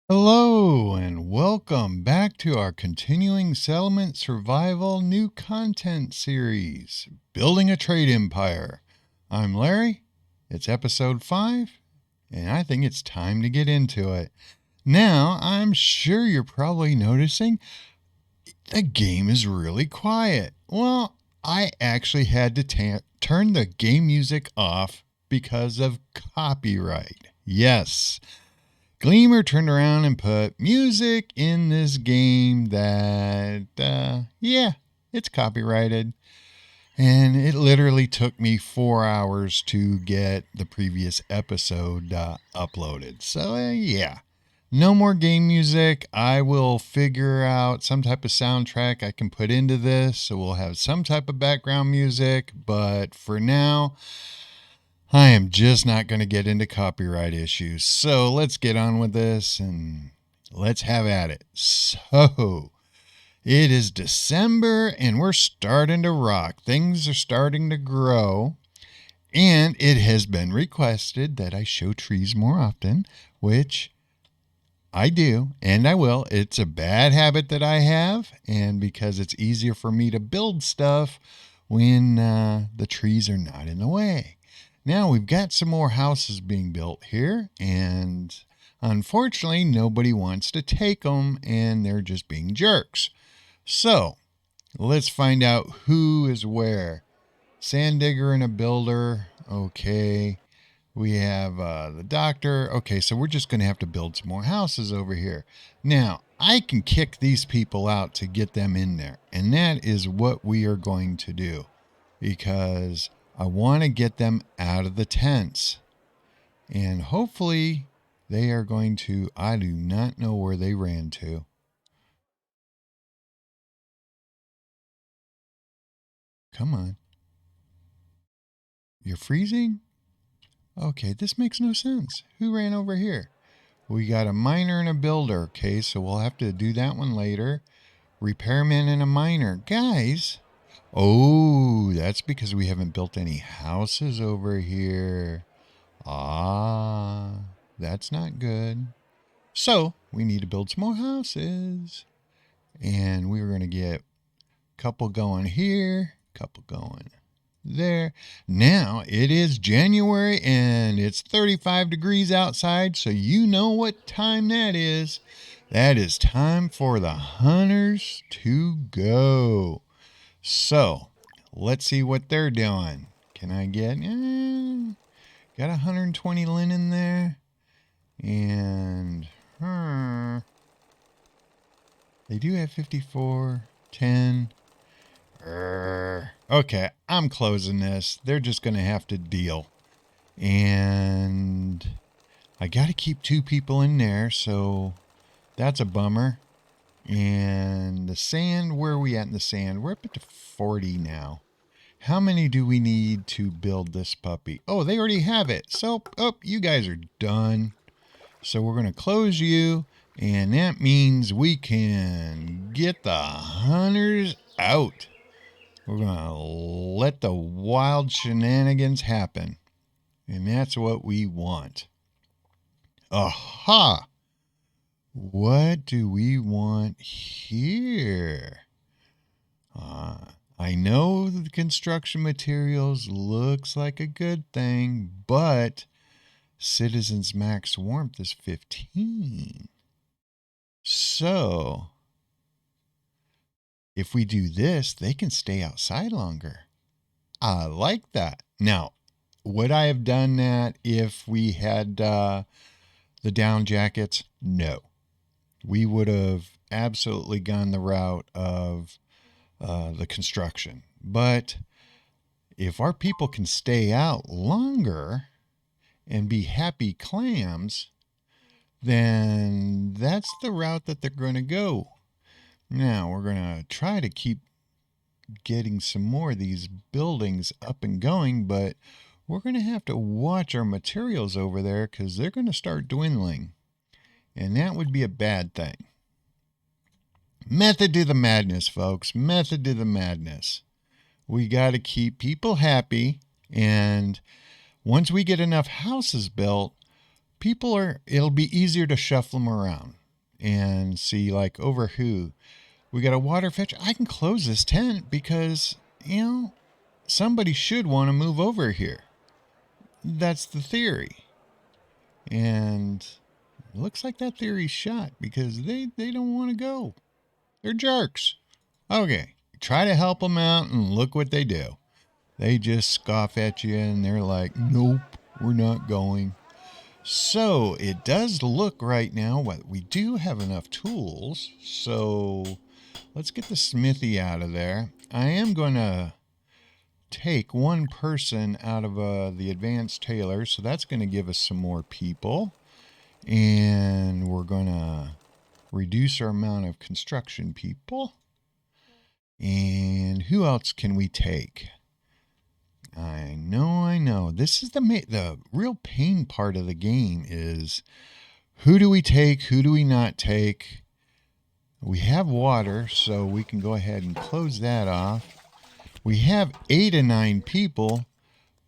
Hello and welcome back to our continuing settlement survival new content series, Building a Trade Empire. I'm Larry, it's episode 5, and I think it's time to get into it. Now, I'm sure you're probably noticing the game is really quiet. Well, I actually had to turn the game music off because of copyright. Yes. Gleamer turned around and put music in this game that, it's copyrighted. And it literally took me 4 hours to get the previous episode uploaded. So, no more game music. I will figure out some type of soundtrack I can put into this. So we'll have some type of background music. But for now, I am just not going to get into copyright issues. So let's get on with this and let's have at it. So it is December and we're starting to rock. Things are starting to grow. And it has been requested that I show trees more often, which I do and I will. It's a bad habit that I have. And because it's easier for me to build stuff when the trees are not in the way. Now we've got some more houses being built here, and unfortunately nobody wants to take them, and they're just being jerks. So let's find out who is where. Sand digger and a builder. Okay. We have the doctor. Okay, so we're just going to have to build some more houses over here. Now, I can kick these people out to get them in there, and that is what we are going to do because I want to get them out of the tents. And hopefully they are going to, I do not know where they ran to. Come on. You're freezing? Okay, this makes no sense. Who ran over here? We got a miner and a builder. Okay, so we'll have to do that one later. Repairman and a miner. Guys. Oh, that's because we haven't built any houses over here. Ah, that's not good. So we need to build some more houses. And we're going to get a couple going here, a couple going there. Now it is January and it's 35 degrees outside. So you know what time that is. That is time for the hunters to go. So let's see what they're doing. Can I get... got 120 linen there. And they do have 54, 10. Okay, I'm closing this. They're just going to have to deal. And I got to keep 2 people in there, so that's a bummer. And the sand, where are we at in the sand? We're up to 40 now. How many do we need to build this puppy? Oh, they already have it. So, you guys are done. So we're going to close you, and that means we can get the hunters out. We're going to let the wild shenanigans happen, and that's what we want. Aha! What do we want here? I know the construction materials looks like a good thing, but citizens max warmth is 15. So if we do this, they can stay outside longer. I like that. Now, would I have done that if we had the down jackets? No. We would have absolutely gone the route of the construction. But if our people can stay out longer and be happy clams, then that's the route that they're going to go. Now we're going to try to keep getting some more of these buildings up and going, but we're going to have to watch our materials over there because they're going to start dwindling. And that would be a bad thing. Method to the madness, folks. Method to the madness. We got to keep people happy. And once we get enough houses built, it'll be easier to shuffle them around and see, like, over who. We got a water fetch. I can close this tent because, somebody should want to move over here. That's the theory. And it looks like that theory's shot because they don't want to go. They're jerks. Okay, try to help them out and look what they do. They just scoff at you and they're like, nope, we're not going. So it does look right now what we do have enough tools. So let's get the smithy out of there. I am going to take one person out of the advanced tailor. So that's going to give us some more people. And we're going to reduce our amount of construction people. And who else can we take? I know. This is the real pain part of the game is who do we take? Who do we not take? We have water, so we can go ahead and close that off. We have 8 to 9 people,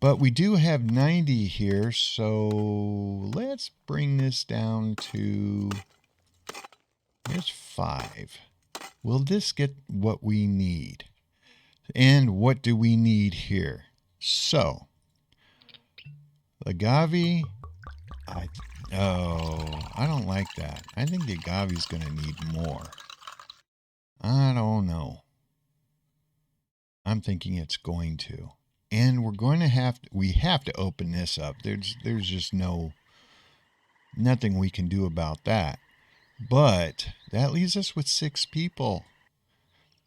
but we do have 90 here, so let's bring this down to, there's 5. Will this get what we need? And what do we need here? So, agave, I don't like that. I think the agave's going to need more. I don't know. I'm thinking it's going to. And we're going to we have to open this up. There's just nothing we can do about that. But that leaves us with 6 people.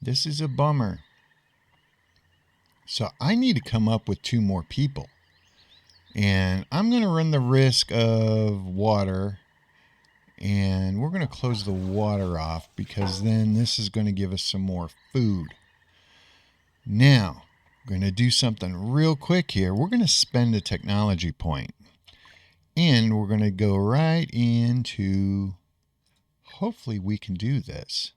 This is a bummer. So I need to come up with 2 more people. And I'm going to run the risk of water. And we're going to close the water off because then this is going to give us some more food. Now, we're going to do something real quick here. We're going to spend a technology point. And we're going to go right into, hopefully we can do this.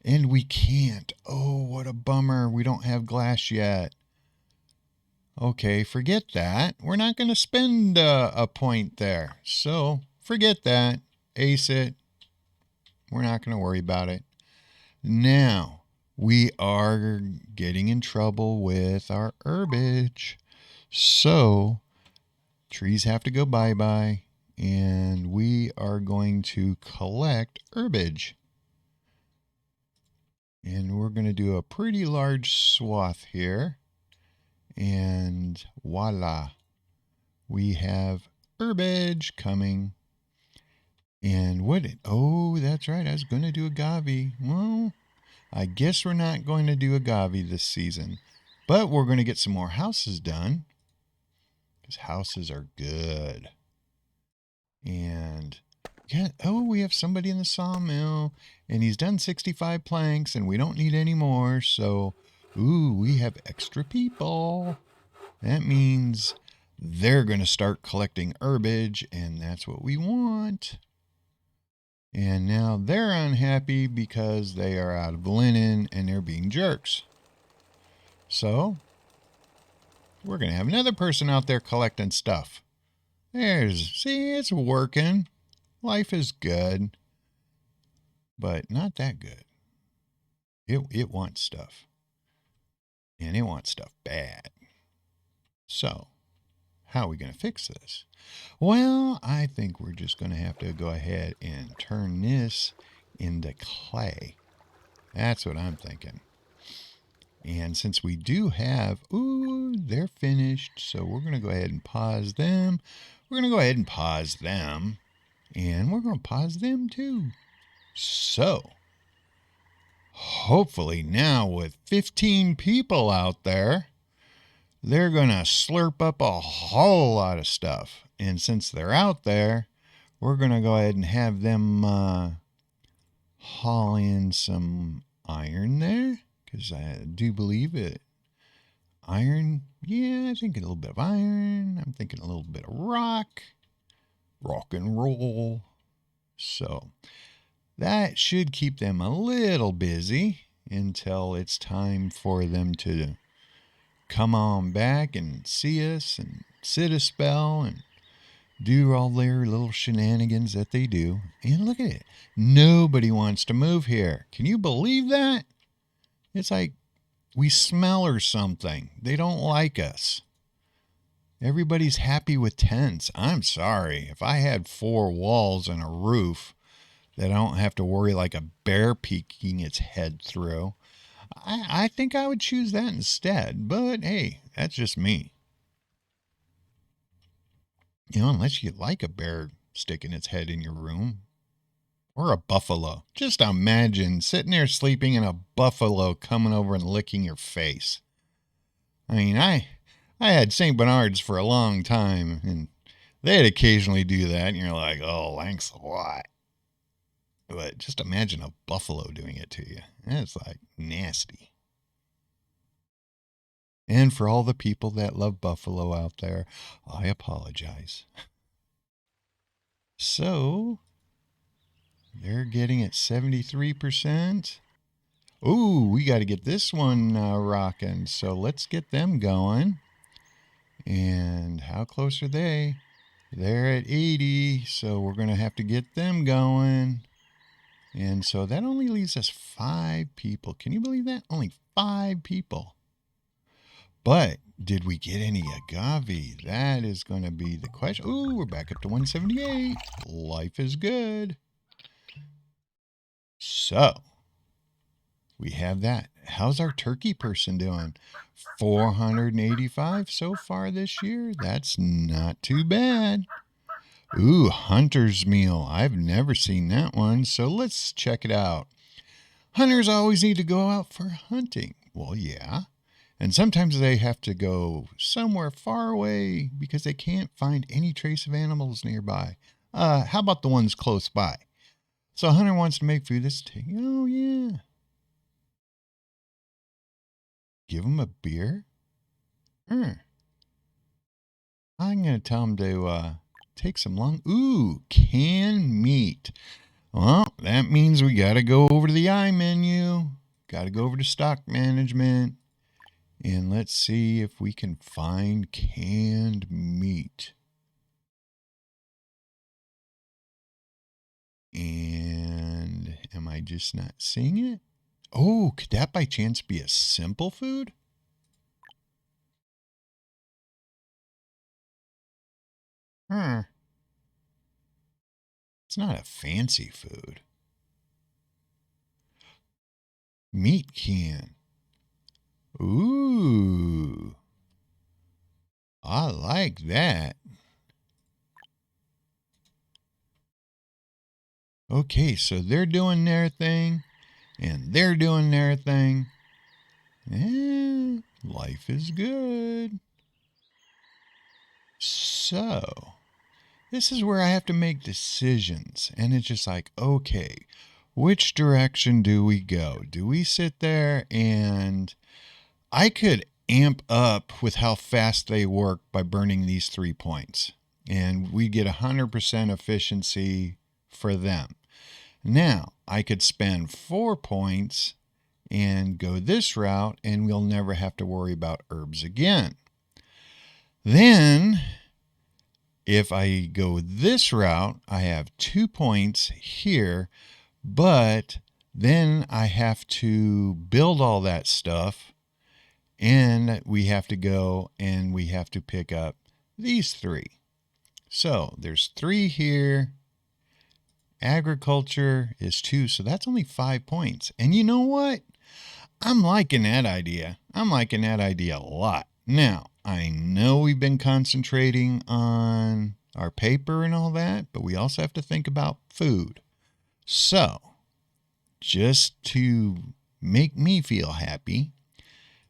And we can't. Oh, what a bummer. We don't have glass yet. Okay, forget that. We're not going to spend a point there. So, forget that. Ace it. We're not going to worry about it. Now, we are getting in trouble with our herbage. So, trees have to go bye-bye. And we are going to collect herbage. And we're going to do a pretty large swath here. And voila, we have herbage coming. And that's right, I was going to do agave. Well, I guess we're not going to do agave this season. But we're going to get some more houses done. Because houses are good. And we have somebody in the sawmill. And he's done 65 planks and we don't need any more. So, we have extra people. That means they're going to start collecting herbage, and that's what we want. And now they're unhappy because they are out of linen and they're being jerks. So, we're going to have another person out there collecting stuff. See, it's working. Life is good. But not that good. It wants stuff. And it wants stuff bad. So, how are we going to fix this? Well, I think we're just going to have to go ahead and turn this into clay. That's what I'm thinking. And since we do have, they're finished. So we're going to go ahead and pause them. We're going to go ahead and pause them. And we're going to pause them too. So, hopefully now with 15 people out there, they're going to slurp up a whole lot of stuff. And since they're out there, we're going to go ahead and have them haul in some iron there. Because I do believe it. Iron, I think a little bit of iron. I'm thinking a little bit of rock. Rock and roll. So, that should keep them a little busy until it's time for them to come on back and see us and sit a spell and do all their little shenanigans that they do. And look at it. Nobody wants to move here. Can you believe that? It's like we smell or something. They don't like us. Everybody's happy with tents. I'm sorry. If I had 4 walls and a roof that I don't have to worry like a bear peeking its head through, I think I would choose that instead. But hey, that's just me. Unless you like a bear sticking its head in your room. Or a buffalo. Just imagine sitting there sleeping and a buffalo coming over and licking your face. I mean, I had St. Bernards for a long time, and they'd occasionally do that, and you're like, oh, thanks a lot. But just imagine a buffalo doing it to you. It's like nasty. And for all the people that love buffalo out there, I apologize. So, they're getting at 73%. Ooh, we got to get this one rocking. So let's get them going. And how close are they? They're at 80, so we're going to have to get them going. And so that only leaves us 5 people. Can you believe that? Only 5 people. But did we get any agave? That is going to be the question. Ooh, we're back up to 178. Life is good. So, we have that. How's our turkey person doing? 485 so far this year. That's not too bad. Ooh, hunter's meal. I've never seen that one, so let's check it out. Hunters always need to go out for hunting. Well, yeah. And sometimes they have to go somewhere far away because they can't find any trace of animals nearby. How about the ones close by? So a hunter wants to make food that's oh, yeah. Give him a beer? I'm going to tell him to take some long... Ooh, canned meat. Well, that means we got to go over to the I menu. Got to go over to stock management. And let's see if we can find canned meat. And am I just not seeing it? Oh, could that by chance be a simple food? It's not a fancy food. Meat can. Ooh. I like that. Okay, so they're doing their thing, and they're doing their thing. And life is good. So, this is where I have to make decisions. And it's just like, okay, which direction do we go? Do we sit there and I could amp up with how fast they work by burning these 3 points. And we get 100% efficiency for them. Now, I could spend 4 points and go this route, and we'll never have to worry about herbs again. Then, if I go this route, I have 2 points here, but then I have to build all that stuff, and we have to go and we have to pick up these 3. So there's 3 here. Agriculture is 2, so that's only 5 points. And you know what? I'm liking that idea. I'm liking that idea a lot. Now, I know we've been concentrating on our paper and all that, but we also have to think about food. So, just to make me feel happy,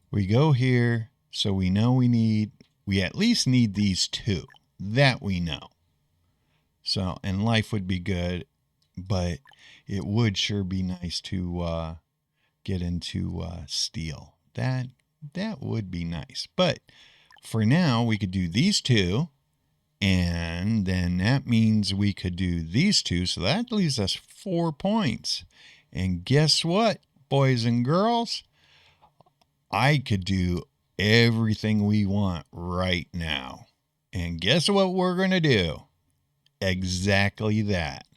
we go here, so we know we at least need these 2. That we know. So, and life would be good, but it would sure be nice to get into steel. That would be nice. But for now, we could do these 2, and then that means we could do these 2, so that leaves us 4 points. And guess what, boys and girls? I could do everything we want right now. And guess what we're going to do? exactly that.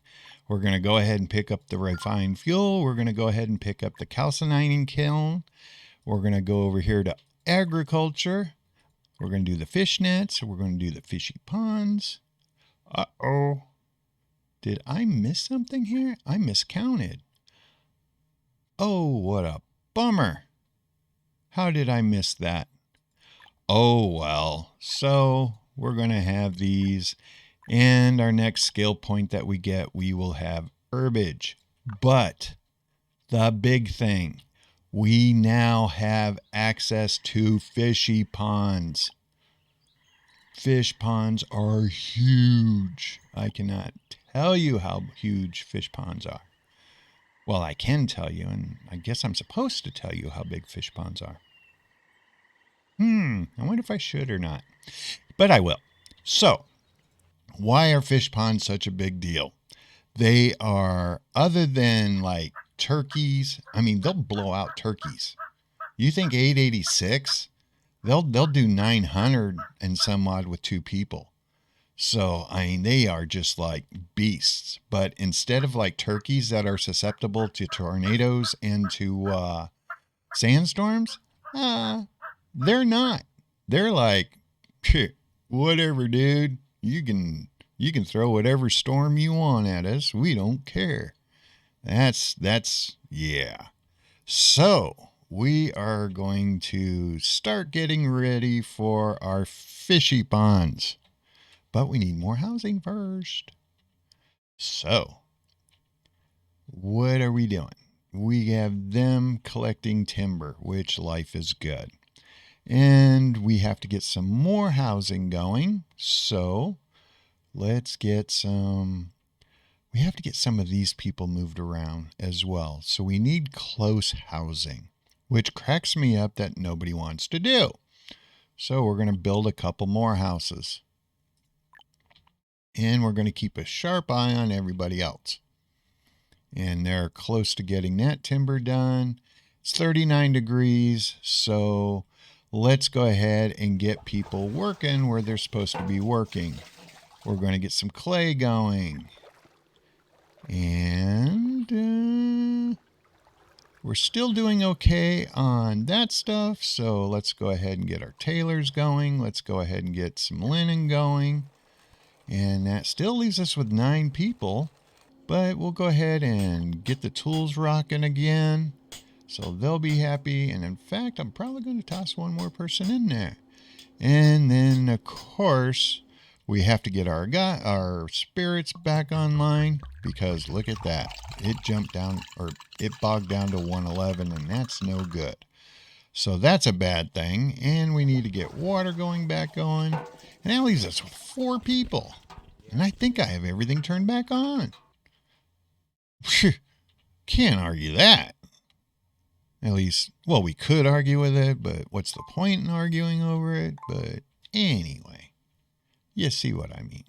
We're going to go ahead and pick up the refined fuel. We're going to go ahead and pick up the calcining kiln. We're going to go over here to agriculture. We're going to do the fish nets. We're going to do the fishy ponds. Uh-oh. Did I miss something here? I miscounted. Oh, what a bummer. How did I miss that? Oh, well. So we're going to have these. And our next skill point that we get, we will have herbage. But the big thing, we now have access to fishy ponds. Fish ponds are huge. I cannot tell you how huge fish ponds are. Well, I can tell you, and I guess I'm supposed to tell you how big fish ponds are. I wonder if I should or not. But I will. So, why are fish ponds such a big deal? They are, other than like turkeys, I mean, they'll blow out turkeys. You think 886? They'll do 900 and some odd with 2 people. So, I mean, they are just like beasts. But instead of like turkeys that are susceptible to tornadoes and to sandstorms, they're not. They're like, whatever, dude. You can throw whatever storm you want at us. We don't care. That's yeah. So we are going to start getting ready for our fishy ponds. But we need more housing first. So what are we doing? We have them collecting timber, which life is good. And we have to get some more housing going. So let's get some, we have to get some of these people moved around as well. So we need close housing, which cracks me up that nobody wants to do. So we're going to build a couple more houses. And we're going to keep a sharp eye on everybody else. And they're close to getting that timber done. It's 39 degrees, so let's go ahead and get people working where they're supposed to be working. We're going to get some clay going. And we're still doing okay on that stuff, so let's go ahead and get our tailors going. Let's go ahead and get some linen going. And that still leaves us with 9 people. But we'll go ahead and get the tools rocking again. So they'll be happy. And in fact, I'm probably going to toss one more person in there. And then, of course, we have to get our spirits back online. Because look at that. It jumped down, or it bogged down to 111. And that's no good. So that's a bad thing. And we need to get water back going. And that leaves us with 4 people. And I think I have everything turned back on. Can't argue that. At least, well, we could argue with it, but what's the point in arguing over it? But anyway, you see what I mean.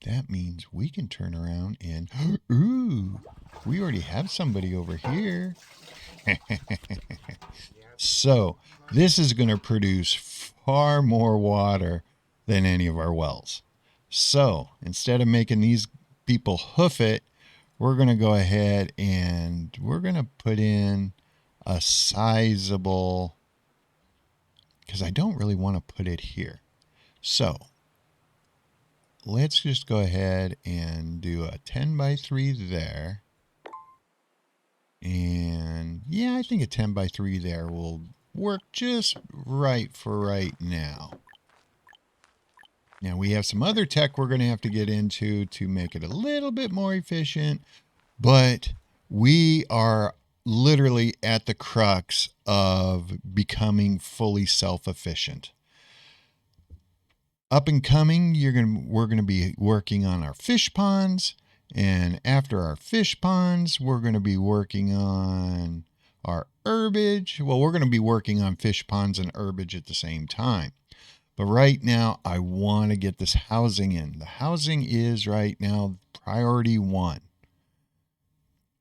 That means we can turn around and, ooh, we already have somebody over here. So this is going to produce far more water than any of our wells. So instead of making these people hoof it, we're going to go ahead and we're going to put in a sizable, because I don't really want to put it here. So let's just go ahead and do a 10 by 3 there. And yeah, I think a 10 by 3 there will work just right for right now. Now we have some other tech we're going to have to get into to make it a little bit more efficient, but we are literally at the crux of becoming fully self-efficient. Up and coming, we're going to be working on our fish ponds, and after our fish ponds, we're going to be working on our herbage. Well, we're going to be working on fish ponds and herbage at the same time. But right now, I want to get this housing in. The housing is right now priority 1.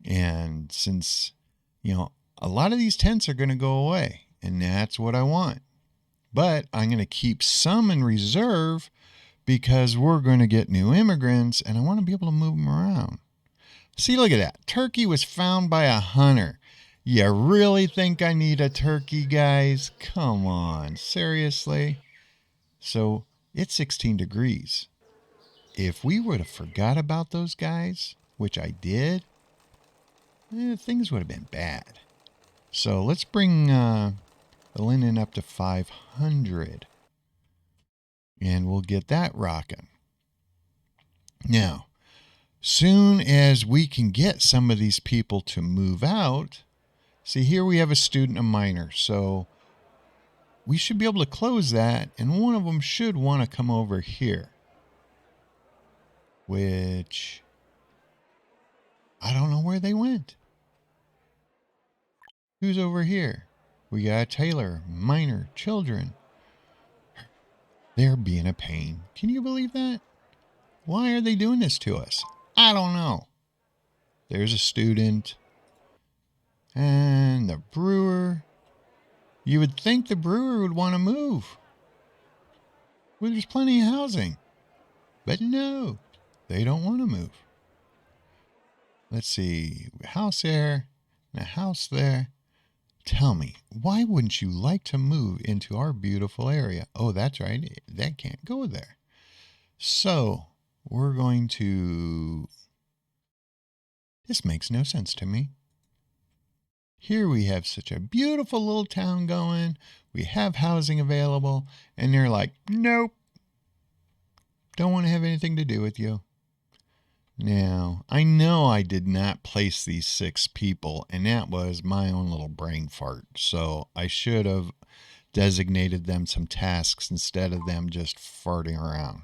And since, a lot of these tents are going to go away, and that's what I want. But I'm going to keep some in reserve because we're going to get new immigrants and I want to be able to move them around. See, look at that. Turkey was found by a hunter. You really think I need a turkey, guys? Come on, seriously? So it's 16 degrees. If we would have forgot about those guys, which I did, things would have been bad. So let's bring the linen up to 500. And we'll get that rocking. Now, soon as we can get some of these people to move out, see here we have a student, a minor, so we should be able to close that, and one of them should want to come over here. Which, I don't know where they went. Who's over here? We got a tailor, minor, children. They're being a pain. Can you believe that? Why are they doing this to us? I don't know. There's a student. And the brewer. You would think the brewer would want to move. Well, there's plenty of housing. But no, they don't want to move. Let's see. A house there and a house there. Tell me, why wouldn't you like to move into our beautiful area? Oh, that's right. That can't go there. So we're going to... This makes no sense to me. Here we have such a beautiful little town going. We have housing available. And they're like, nope. Don't want to have anything to do with you. Now, I know I did not place these 6 people, and that was my own little brain fart. So I should have designated them some tasks instead of them just farting around.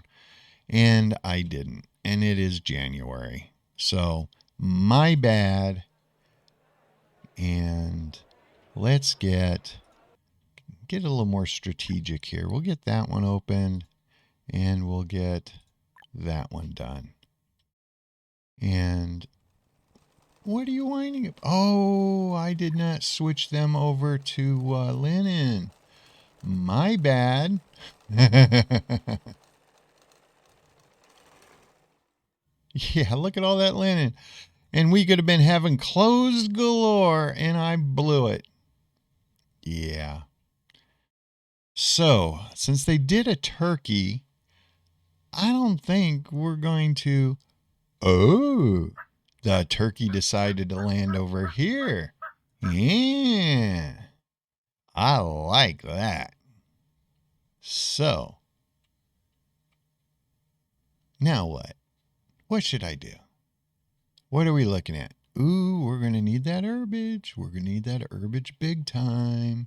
And I didn't. And it is January. So my bad. And let's get a little more strategic here. We'll get that one open, and we'll get that one done. And what are you whining about? Oh, I did not switch them over to linen. My bad. Yeah, look at all that linen. And we could have been having clothes galore, and I blew it. Yeah. So, since they did a turkey, I don't think we're going to... Oh, the turkey decided to land over here. Yeah, I like that. So, now what? What should I do? What are we looking at? Ooh, we're going to need that herbage. We're going to need that herbage big time.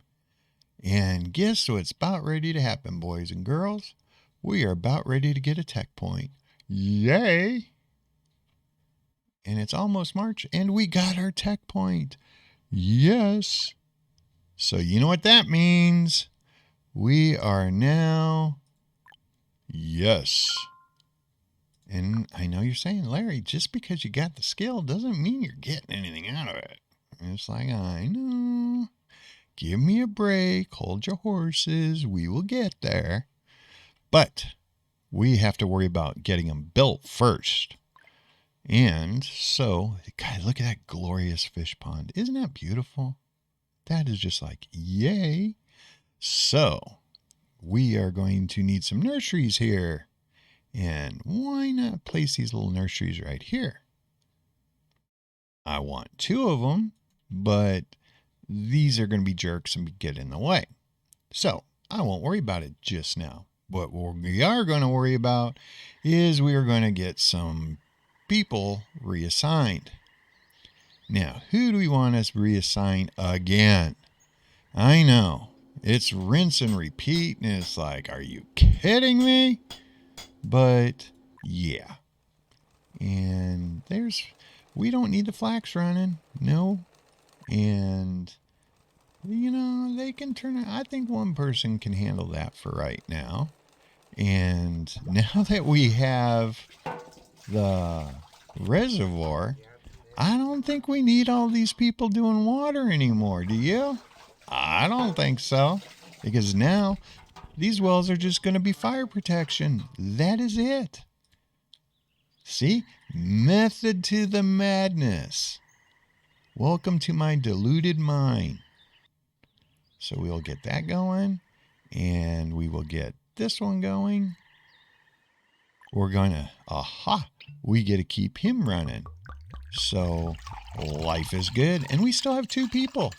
And guess what's about ready to happen, boys and girls? We are about ready to get a tech point. Yay! And it's almost March, and we got our tech point. Yes. So you know what that means. We are now... Yes. And I know you're saying, Larry, just because you got the skill doesn't mean you're getting anything out of it. And it's like, I know. Give me a break. Hold your horses. We will get there. But we have to worry about getting them built first. And so, God, look at that glorious fish pond. Isn't that beautiful? That is just like, yay. So, we are going to need some nurseries here. And why not place these little nurseries right here? I want 2 of them, but these are going to be jerks and get in the way. So, I won't worry about it just now. What we are going to worry about is we are going to get some people reassigned. Now, who do we want us reassigned again? I know. It's rinse and repeat, and it's like, are you kidding me? But, yeah. And we don't need the flax running. No. And, they can turn it. I think one person can handle that for right now. And now that we have the reservoir, I don't think we need all these people doing water anymore, do you? I don't think so. Because now These wells are just going to be fire protection. That is it. See? Method to the madness. Welcome to my deluded mind. So we'll get that going, and we will get this one going. We're going to, we get to keep him running. So life is good, and we still have 2 people.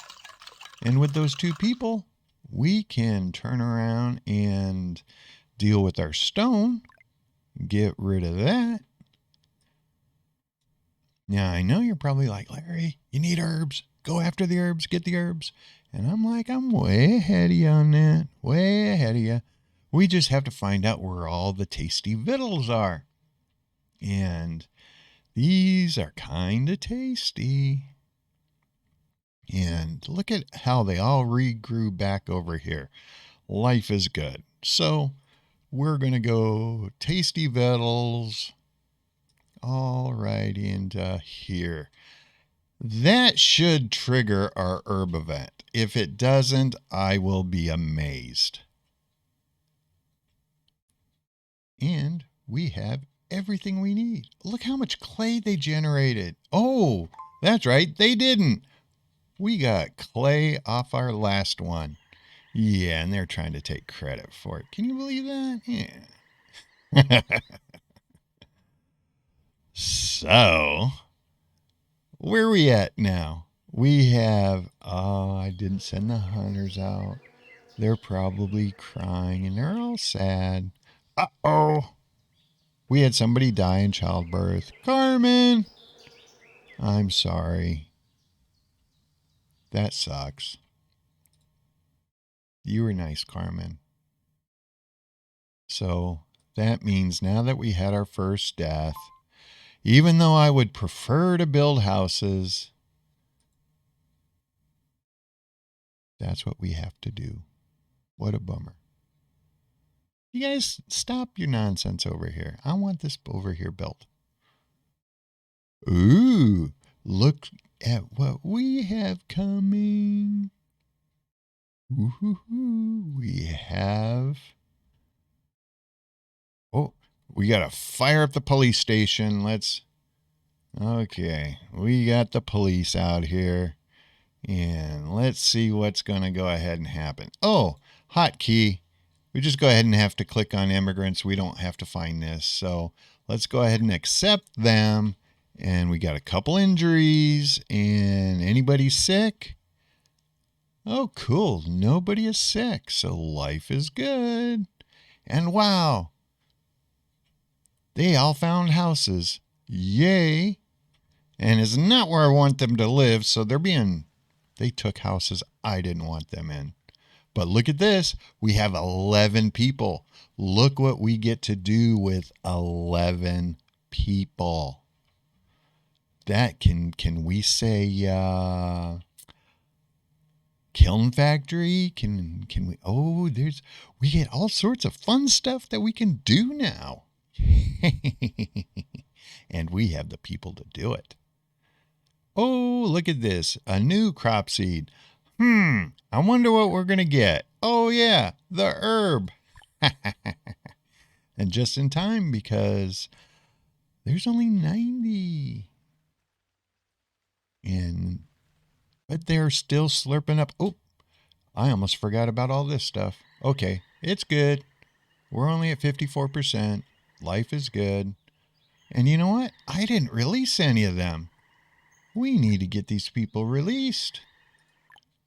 And with those 2 people, we can turn around and deal with our stone, get rid of that. Now, I know you're probably like, Larry, you need herbs. Go after the herbs, get the herbs. And I'm like, I'm way ahead of you on that, way ahead of you. We just have to find out where all the tasty victuals are. And these are kind of tasty. And look at how they all regrew back over here. Life is good. So we're going to go tasty victuals all right into here. That should trigger our herb event. If it doesn't, I will be amazed. And we have everything we need. Look how much clay they generated. Oh, that's right. They didn't. We got clay off our last one. Yeah, and they're trying to take credit for it. Can you believe that? Yeah. So, where are we at now? We have, I didn't send the hunters out. They're probably crying and they're all sad. Uh-oh. We had somebody die in childbirth. Carmen! I'm sorry. That sucks. You were nice, Carmen. So that means now that we had our first death, even though I would prefer to build houses, that's what we have to do. What a bummer. You guys stop your nonsense over here. I want this over here built. Ooh, look at what we have coming. Ooh, we have... Oh, we got to fire up the police station. Okay, we got the police out here. And let's see what's going to go ahead and happen. Oh, hotkey. We just go ahead and have to click on immigrants. We don't have to find this. So let's go ahead and accept them. And we got a couple injuries. And anybody sick? Oh, cool. Nobody is sick. So life is good. And wow. They all found houses. Yay. And it's not where I want them to live. So they took houses I didn't want them in. But look at this. We have 11 people. Look what we get to do with 11 people. That can we say kiln factory? Can we we get all sorts of fun stuff that we can do now. And we have the people to do it. Oh, look at this. A new crop seed. I wonder what we're going to get. Oh, yeah, the herb. And just in time because there's only 90. But they're still slurping up. Oh, I almost forgot about all this stuff. Okay, it's good. We're only at 54%. Life is good. And you know what? I didn't release any of them. We need to get these people released.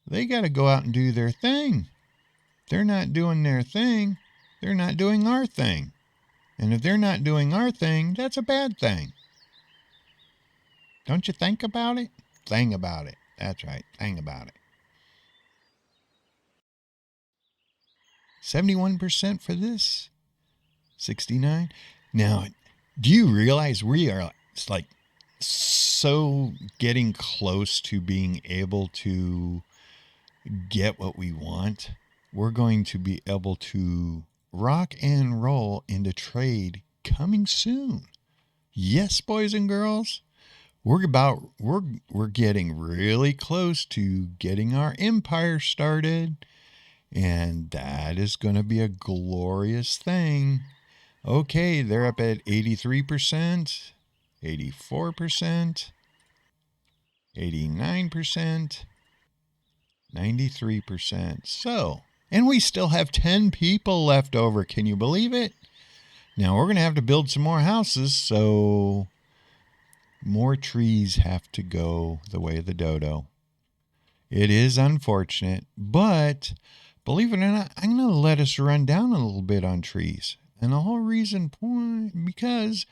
They got to go out and do their thing. They're not doing their thing. They're not doing our thing. And if they're not doing our thing, that's a bad thing. Don't you think about it? Think about it. That's right. Think about it. 71% for this. 69. Now, do you realize we are so getting close to being able to get what we want? We're going to be able to rock and roll into trade coming soon. Yes, boys and girls. We're getting really close to getting our empire started. And that is going to be a glorious thing. Okay, they're up at 83%, 84%, 89%, 93%. So, and we still have 10 people left over. Can you believe it? Now we're going to have to build some more houses, so more trees have to go the way of the dodo. It is unfortunate, but believe it or not, I'm going to let us run down a little bit on trees. And the whole reason because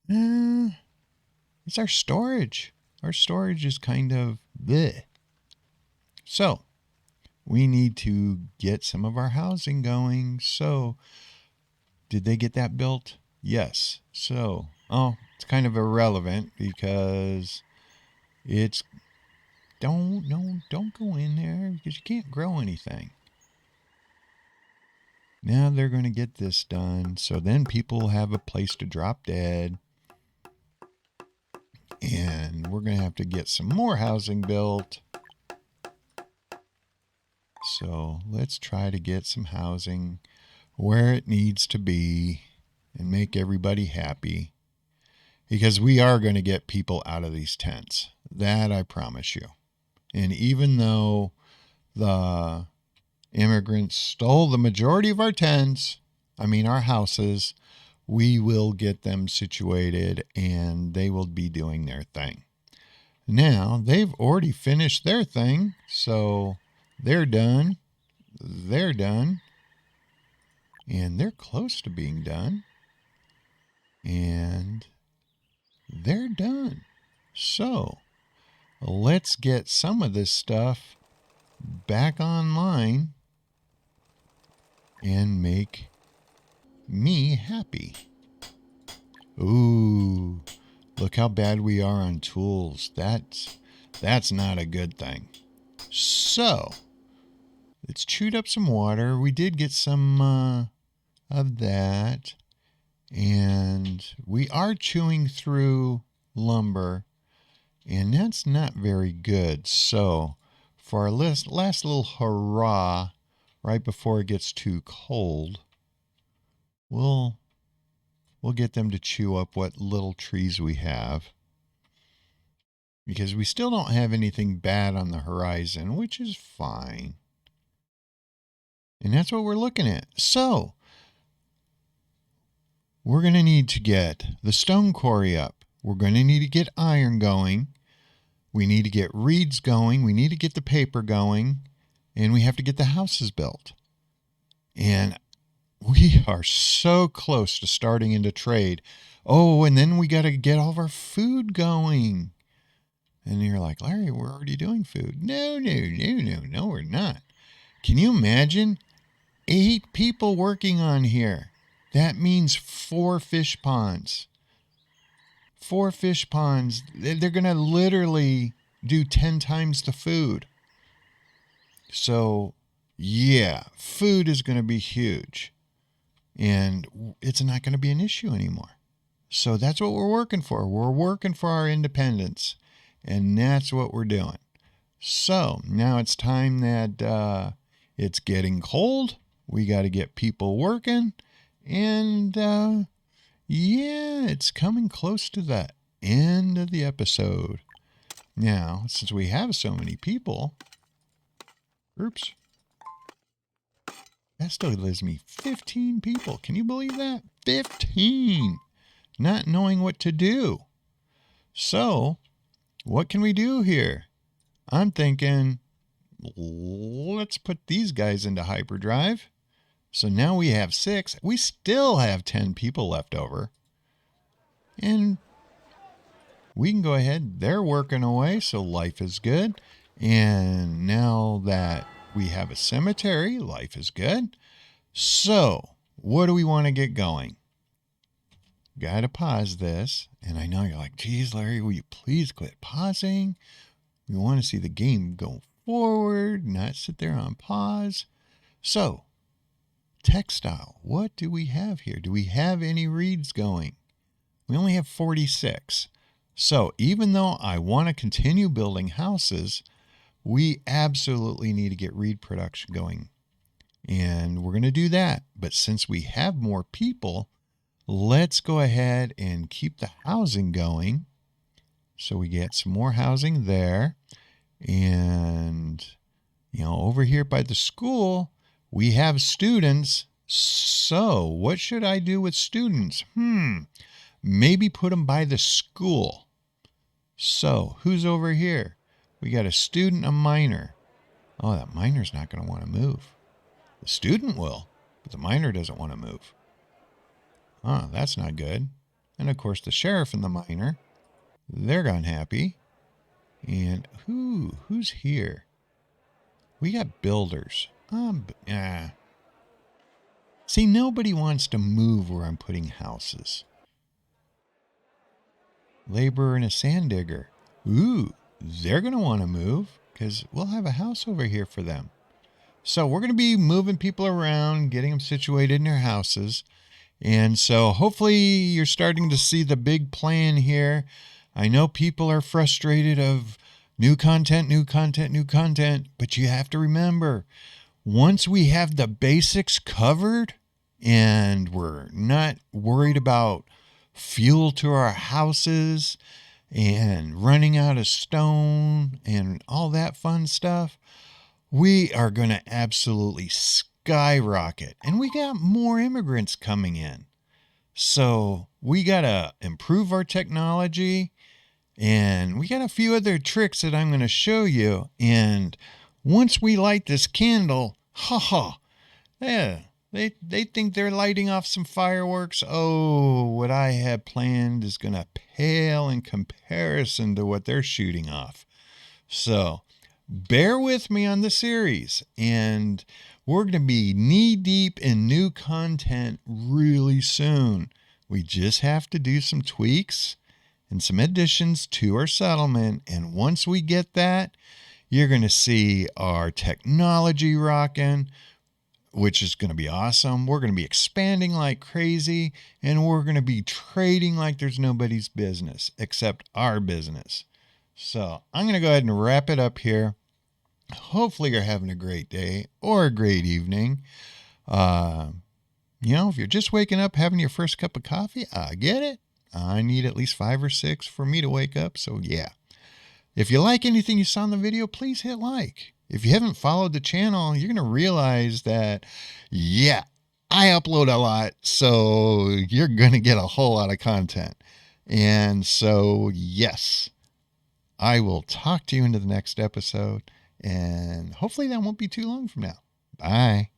it's our storage. Our storage is kind of bleh. So we need to get some of our housing going. So did they get that built? Yes. So, it's kind of irrelevant because it's don't go in there because you can't grow anything. Now they're going to get this done. So then people will have a place to drop dead. And we're going to have to get some more housing built. So let's try to get some housing where it needs to be and make everybody happy. Because we are going to get people out of these tents. That I promise you. And even though the immigrants stole the majority of our tents, our houses, we will get them situated and they will be doing their thing. Now, they've already finished their thing, so they're done. They're done. And they're close to being done. And they're done. So, let's get some of this stuff back online and make me happy. Ooh, look how bad we are on tools. That's not a good thing. So, let's chewed up some water. We did get some of that. And we are chewing through lumber. And that's not very good. So, for our last little hurrah, right before it gets too cold, we'll get them to chew up what little trees we have. Because we still don't have anything bad on the horizon, which is fine. And that's what we're looking at. So, we're going to need to get the stone quarry up. We're going to need to get iron going. We need to get reeds going. We need to get the paper going. And we have to get the houses built. And we are so close to starting into trade. Oh, and then we got to get all of our food going. And you're like, Larry, we're already doing food. No, we're not. Can you imagine 8 people working on here? That means 4 fish ponds. 4 fish ponds. They're going to literally do 10 times the food. So, yeah, food is going to be huge. And it's not going to be an issue anymore. So that's what we're working for. We're working for our independence. And that's what we're doing. So now it's time that it's getting cold. We got to get people working. And it's coming close to the end of the episode. Now, since we have so many people, that still leaves me 15 people. Can you believe that? 15! Not knowing what to do. So, what can we do here? I'm thinking, let's put these guys into hyperdrive. So now we have 6. We still have 10 people left over. And we can go ahead. They're working away, so life is good. And now that we have a cemetery, life is good. So, what do we want to get going? Got to pause this. And I know you're like, geez, Larry, will you please quit pausing? We want to see the game go forward, not sit there on pause. So, textile, what do we have here? Do we have any reeds going? We only have 46. So, even though I want to continue building houses, we absolutely need to get reed production going. And we're going to do that. But since we have more people, let's go ahead and keep the housing going. So we get some more housing there. And, over here by the school, we have students. So what should I do with students? Maybe put them by the school. So who's over here? We got a student, a minor. Oh, that minor's not going to want to move. The student will, but the minor doesn't want to move. Oh, that's not good. And of course, the sheriff and the minor, they're unhappy. And who's here? We got builders. See, nobody wants to move where I'm putting houses. Laborer and a sand digger. They're going to want to move because we'll have a house over here for them. So we're going to be moving people around, getting them situated in their houses. And so hopefully you're starting to see the big plan here. I know people are frustrated of new content, but you have to remember, once we have the basics covered and we're not worried about fuel to our houses and running out of stone and all that fun stuff, we are going to absolutely skyrocket. And we got more immigrants coming in. So we got to improve our technology. And we got a few other tricks that I'm going to show you. And once we light this candle, they think they're lighting off some fireworks. Oh, what I have planned is going to pale in comparison to what they're shooting off. So bear with me on the series, and we're going to be knee-deep in new content really soon. We just have to do some tweaks and some additions to our settlement, and once we get that, you're going to see our technology rocking, which is going to be awesome. We're going to be expanding like crazy, and we're going to be trading like there's nobody's business except our business. So I'm going to go ahead and wrap it up here. Hopefully you're having a great day or a great evening. If you're just waking up, having your first cup of coffee, I get it. I need at least 5 or 6 for me to wake up. So yeah, if you like anything you saw in the video, please hit like. If you haven't followed the channel, you're going to realize that, I upload a lot. So you're going to get a whole lot of content. And so, yes, I will talk to you into the next episode. And hopefully that won't be too long from now. Bye.